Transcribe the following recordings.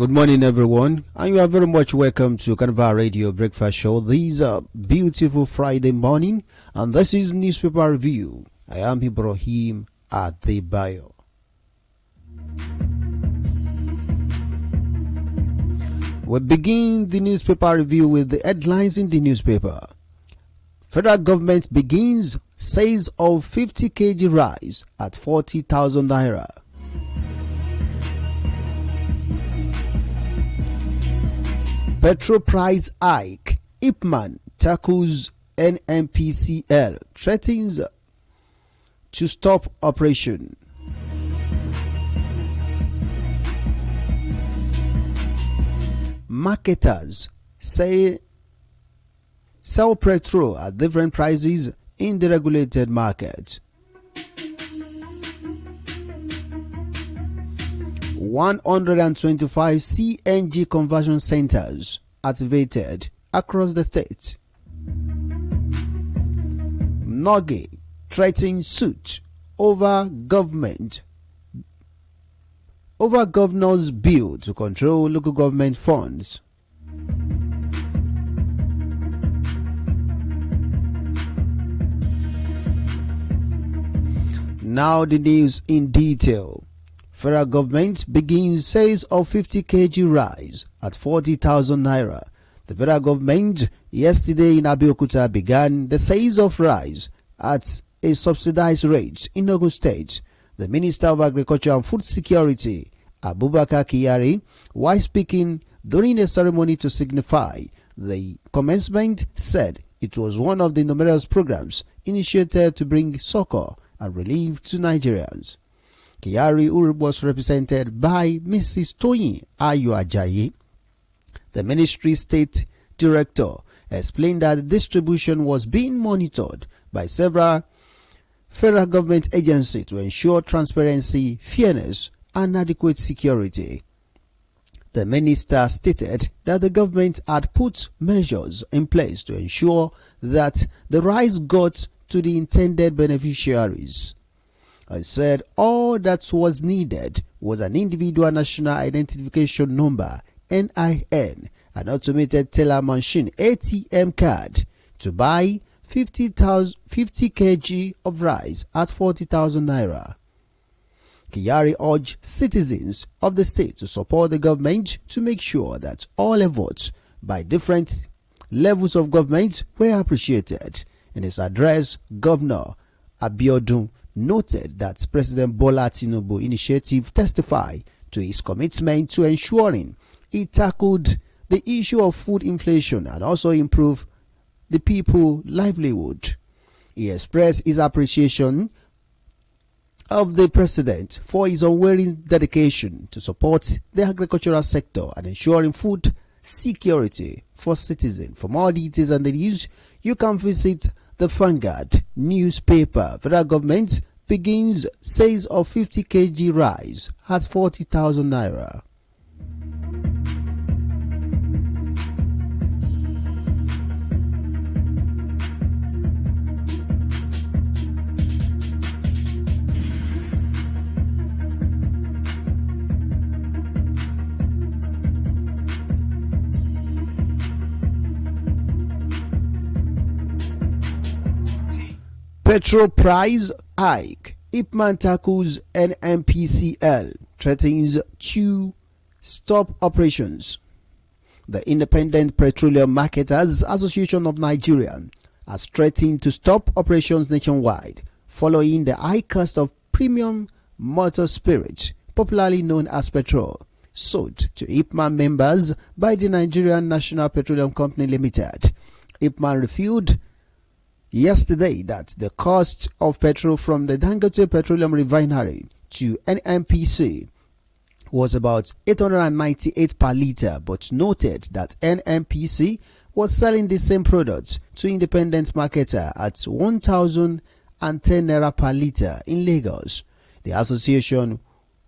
Good morning, everyone, and you are very much welcome to Carnival Radio Breakfast Show. This beautiful Friday morning, and this is Newspaper Review. I am Ibrahim Adebayo. We begin the newspaper review with the headlines in the newspaper. Federal government begins sales of 50 kg rice at 40,000 naira. Petrol price hike. Ipman tackles NNPCL, threatens to stop operation. Marketers say sell petrol at different prices in the regulated market. 125 CNG conversion centers activated across the state. Noge threatens suit over governor's bill to control local government funds. Now the news in detail. Federal government begins sales of 50 kg rice at 40,000 naira. The federal government yesterday in Abeokuta began the sales of rice at a subsidized rate in Oyo State. The Minister of Agriculture and Food Security, Abubakar Kyari, while speaking during a ceremony to signify the commencement, said it was one of the numerous programs initiated to bring succor and relief to Nigerians. Kyari, who was represented by Mrs. Toyin Ayo Ajayi, the ministry state director, explained that the distribution was being monitored by several federal government agencies to ensure transparency, fairness, and adequate security. The minister stated that the government had put measures in place to ensure that the rice got to the intended beneficiaries. I said all that was needed was an individual national identification number, NIN, an automated teller machine, ATM card, to buy 50 kg of rice at 40,000 naira. Kyari urged citizens of the state to support the government to make sure that all efforts by different levels of government were appreciated. In his address, Governor Abiodun noted that President Bola Tinubu initiative testify to his commitment to ensuring he tackled the issue of food inflation and also improve the people's livelihood. He expressed his appreciation of the president for his unwavering dedication to support the agricultural sector and ensuring food security for citizens. For more details on the news, you can visit the Vanguard newspaper. Federal government begins sales of 50 kg rice at 40,000 naira. Petrol price hike. Ipman tackles NNPCL, threatens to stop operations. The Independent Petroleum Marketers Association of Nigeria has threatened to stop operations nationwide following the high cost of premium motor spirit, popularly known as petrol, sold to Ipman members by the Nigerian National Petroleum Company Limited. Ipman revealed yesterday that the cost of petrol from the Dangote Petroleum Refinery to NNPC was about 898 per litre, but noted that NNPC was selling the same products to independent marketer at 1,010 naira per litre in Lagos. The association,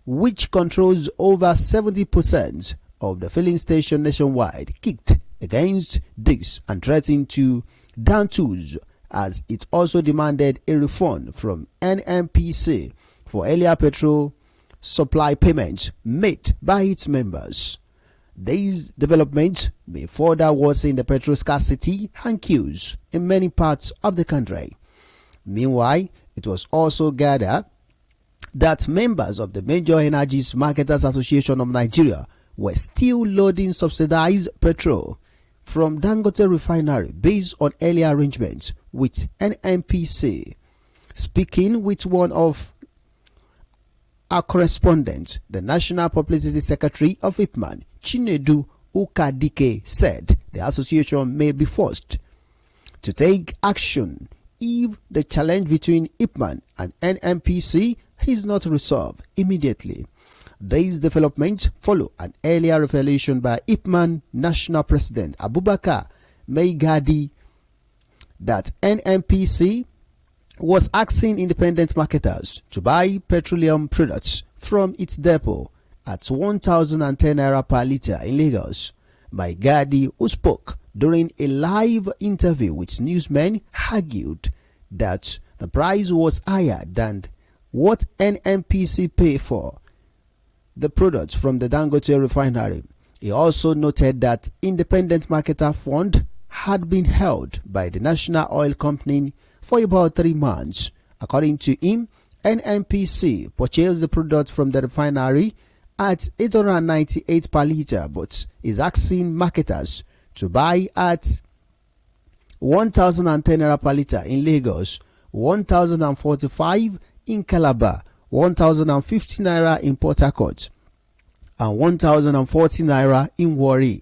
which controls over 70% of the filling station nationwide, kicked against this and threatened to down tools, as it also demanded a refund from NNPC for earlier petrol supply payments made by its members. These developments may further worsen the petrol scarcity and queues in many parts of the country. Meanwhile, it was also gathered that members of the Major Energies Marketers Association of Nigeria were still loading subsidized petrol from Dangote Refinery based on earlier arrangements with NNPC. Speaking with one of our correspondents, the National Publicity Secretary of IPMAN, Chinedu Ukadike, said the association may be forced to take action if the challenge between IPMAN and NNPC is not resolved immediately. These developments follow an earlier revelation by IPMAN National President Abubakar Maigadi that NNPC was asking independent marketers to buy petroleum products from its depot at 1,010 naira per litre in Lagos. Maigadi, who spoke during a live interview with newsmen, argued that the price was higher than what NNPC pay for the products from the Dangote Refinery. He also noted that independent marketer fund had been held by the National Oil Company for about 3 months. According to him, NNPC purchased the product from the refinery at 898 per litre, but is asking marketers to buy at 1,010 naira per litre in Lagos, 1,045 in Calabar, 1,050 naira in Port Harcourt, and 1,040 naira in Warri.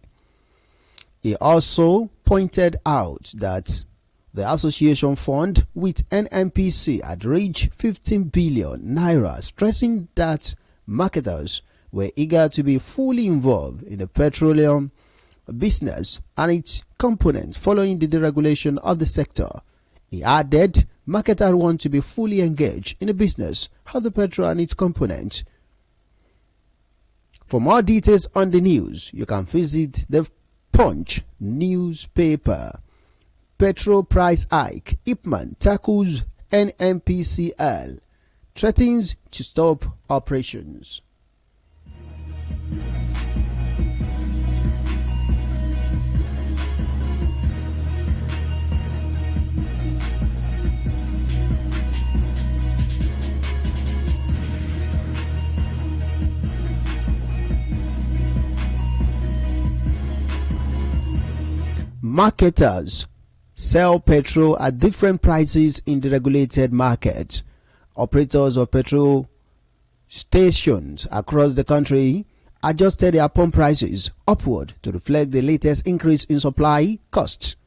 He also pointed out that the association fund with NNPC had reached 15 billion naira, stressing that marketers were eager to be fully involved in the petroleum business and its components following the deregulation of the sector. He added, marketers want to be fully engaged in the business of the petrol and its components. For more details on the news, you can visit the Punch newspaper. Petrol price hike. IPMAN tackles NNPCL. Threatens to stop operations. Marketers sell petrol at different prices in the regulated market. Operators of petrol stations across the country adjusted their pump prices upward to reflect the latest increase in supply costs.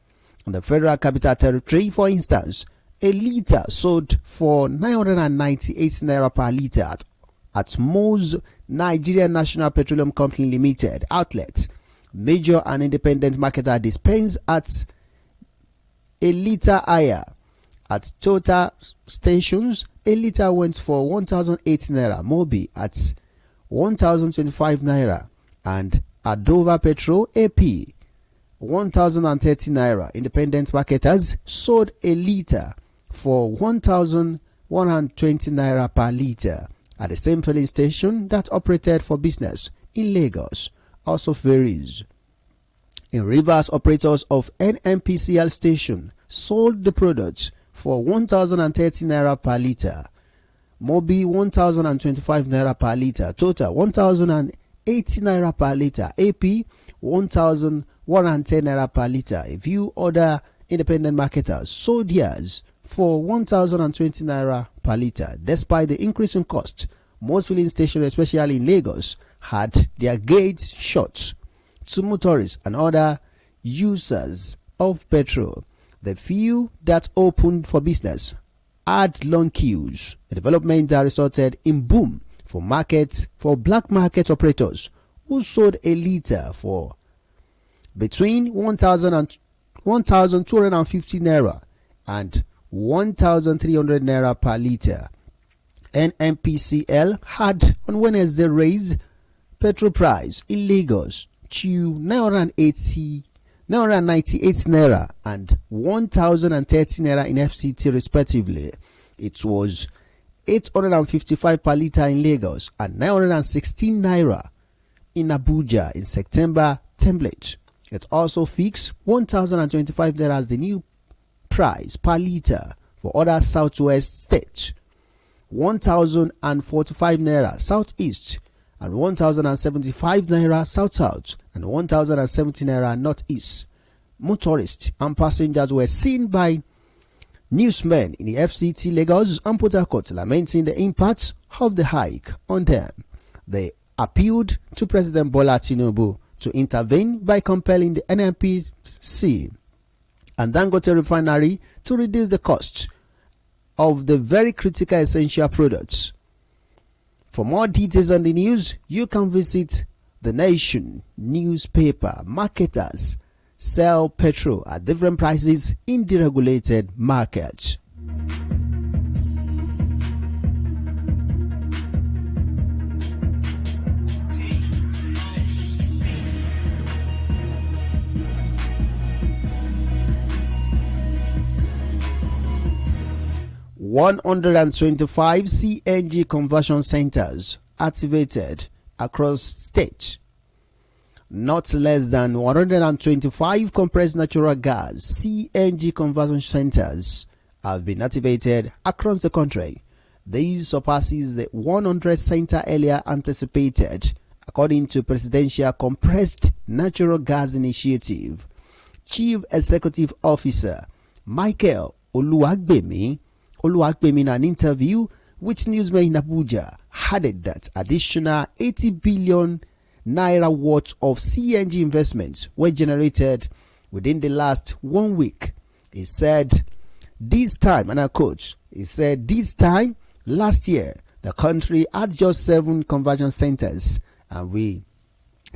In the Federal Capital Territory, for instance, a litre sold for 998 naira per litre at most Nigerian National Petroleum Company Limited outlets. Major and independent marketer dispense at a litre higher. At total stations, a litre went for 1,008 naira, Mobi at 1,025 naira, and at Dover Petrol AP 1,030 naira. Independent marketers sold a litre for 1,120 naira per litre. At the same filling station that operated for business in Lagos also varies. In Rivers, operators of NNPCL station sold the products for 1,030 naira per litre, Mobi 1,025 naira per litre, total 1,080 naira per litre, AP 1,110 naira per litre. A few other independent marketers sold theirs for 1,020 naira per litre. Despite the increase in cost, most filling stations, especially in Lagos, had their gates shut to motorists and other users of petrol. The few that opened for business had long queues, a development that resulted in boom for black market operators who sold a litre for between 1,000 and 1,250 naira and 1,300 naira per litre. NNPCL had on Wednesday raised petrol price in Lagos to 998 naira and 1,030 naira in FCT respectively. It was 855 per litre in Lagos and 916 naira in Abuja in September template. It also fixed 1,025 naira as the new price per litre for other southwest states, 1,045 naira southeast, and 1,075 naira south-south, and 1,070 naira northeast. Motorists and passengers were seen by newsmen in the FCT Lagos and Port Harcourt lamenting the impact of the hike on them. They appealed to President Bola Tinubu to intervene by compelling the NNPC and Dangote refinery to reduce the cost of the very critical essential products. For more details on the news, you can visit The Nation newspaper. Marketers sell petrol at different prices in deregulated markets. $125 CNG conversion centers activated across states. Not less than 125 compressed natural gas CNG conversion centers have been activated across the country. This surpasses the 100 center earlier anticipated, according to Presidential Compressed Natural Gas Initiative. Chief Executive Officer Michael Oluwagbemi in an interview with newsmen in Abuja added that additional 80 billion naira worth of CNG investments were generated within the last 1 week. He said, this time, and I quote, he said, this time last year, the country had just 7 conversion centers, and we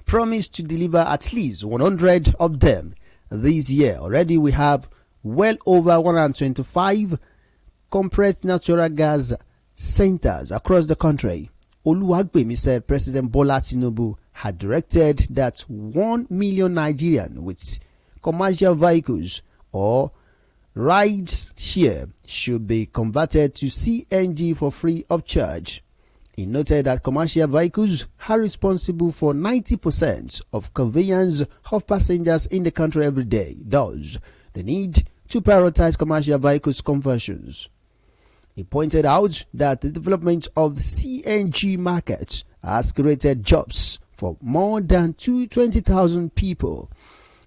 promised to deliver at least 100 of them this year. Already we have well over 125 compressed natural gas centers across the country. Oluwagbemi said President Bola Tinubu had directed that 1 million Nigerians with commercial vehicles or rides share should be converted to CNG for free of charge. He noted that commercial vehicles are responsible for 90% of conveyance of passengers in the country every day. Thus, the need to prioritize commercial vehicles conversions. He pointed out that the development of the CNG market has created jobs for more than 20,000 people.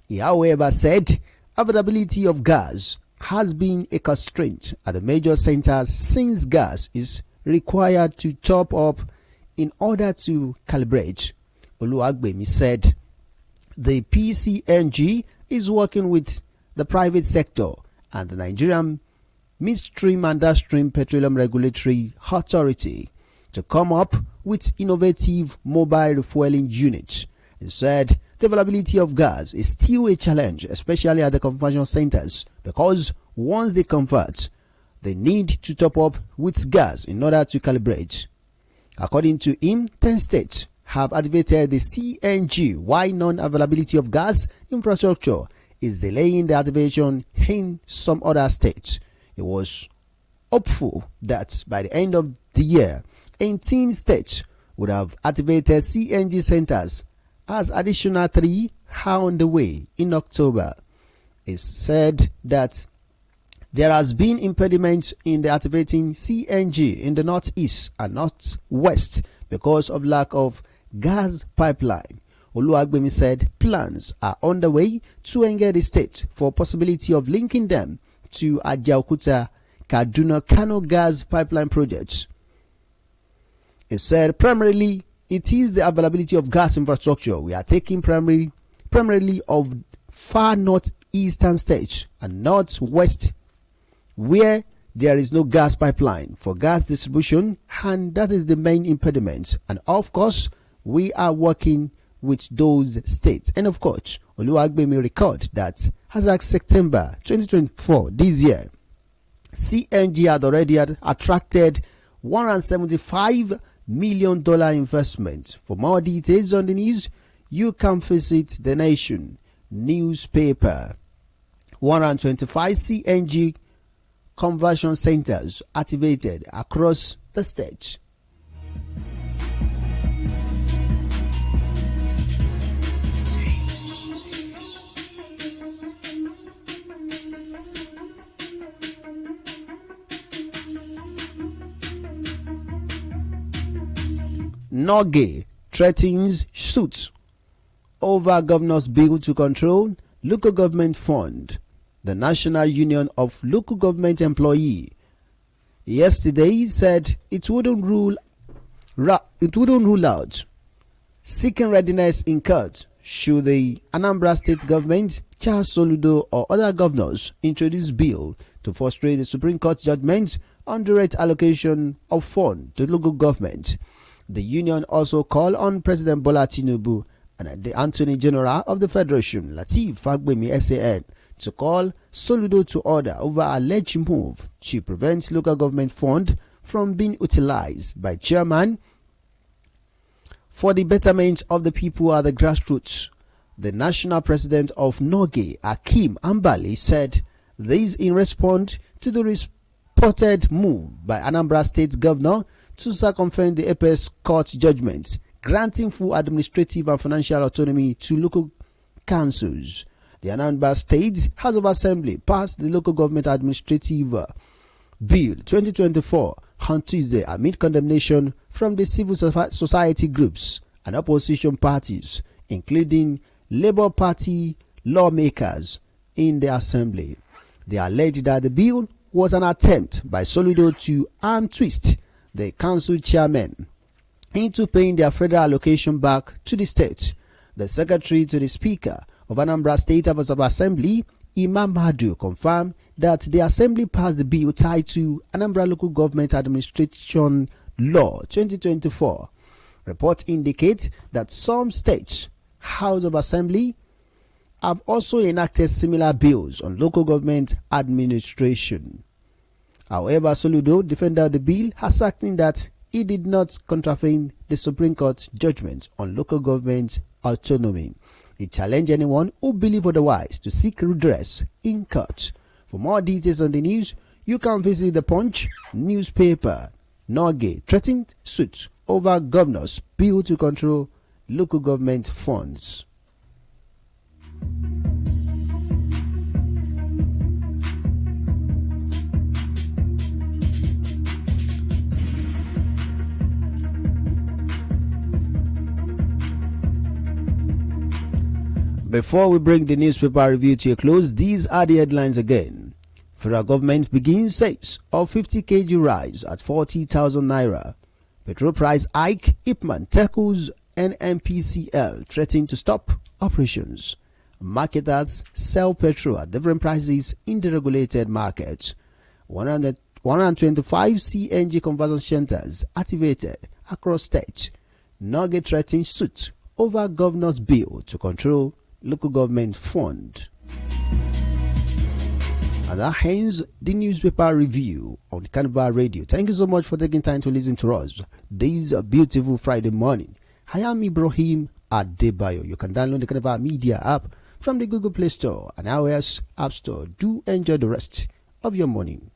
He, however, said availability of gas has been a constraint at the major centers since gas is required to top up in order to calibrate. Oluwagbemi said the PCNG is working with the private sector and the Nigerian Midstream and Downstream Petroleum Regulatory Authority to come up with innovative mobile refueling units. He said the availability of gas is still a challenge, especially at the conversion centers, because once they convert, they need to top up with gas in order to calibrate. According to him, 10 states have activated the CNG, while non-availability of gas infrastructure is delaying the activation in some other states. He was hopeful that by the end of the year, 18 states would have activated CNG centers, as additional 3 are on the way in October. He said that there has been impediments in the activating CNG in the northeast and northwest because of lack of gas pipeline. Oluwagbemi said plans are underway to engage the state for possibility of linking them to Ajaokuta Kaduna Kano gas pipeline projects. He said primarily it is the availability of gas infrastructure. We are taking primarily of far northeastern states and northwest where there is no gas pipeline for gas distribution, and that is the main impediment. And of course, we are working with those states. And of course, Oluwagbemi record that as of September 2024, this year, CNG had already attracted $175 million investment. For more details on the news, you can visit The Nation newspaper. 125 CNG conversion centers activated across the state. Norgay threatens suit over governor's bill to control local government fund. The National Union of Local Government Employees yesterday said it wouldn't rule out seeking readiness in court should the Anambra State government, Charles Soludo, or other governors introduce bill to frustrate the Supreme Court judgment on direct allocation of funds to local government. The union also called on President Bola Tinubu and the Attorney General of the Federation, Lateef Fagbemi SAN, to call Soludo to order over alleged move to prevent local government fund from being utilized by chairman for the betterment of the people at the grassroots. The national president of Norgay, Akeem Ambali, said this in response to the reported move by Anambra State Governor to circumvent the Apex Court judgment granting full administrative and financial autonomy to local councils. The Anambra State House of Assembly passed the Local Government Administrative Bill 2024 on Tuesday amid condemnation from the civil society groups and opposition parties, including Labour Party lawmakers in the Assembly. They alleged that the bill was an attempt by Soludo to arm twist the council chairmen into paying their federal allocation back to the state. The secretary to the Speaker of Anambra State House of Assembly, Imam Madu, confirmed that the Assembly passed the bill tied to Anambra Local Government Administration Law 2024. Reports indicate that some states' House of Assembly have also enacted similar bills on local government administration. However, Soludo defended the bill, asserting that it did not contravene the Supreme Court judgment on local government autonomy. He challenged anyone who believes otherwise to seek redress in court. For more details on the news, you can visit the Punch newspaper. Norgay threatened suit over governor's bill to control local government funds. Before we bring the newspaper review to a close, these are the headlines again. Federal government begins sales of 50 kg rice at 40,000 naira. Petrol price hike, Ipman tackles NMPCL threatening to stop operations. Marketers sell petrol at different prices in the regulated markets. 125 CNG conversion centers activated across states. Norgay threatens suit over governor's bill to control local government fund. And that ends the newspaper review on Carnival Radio. Thank you so much for taking time to listen to us this beautiful Friday morning. I am Ibrahim Adebayo. You can download the Carnival Media app from the Google Play Store and iOS App Store. Do enjoy the rest of your morning.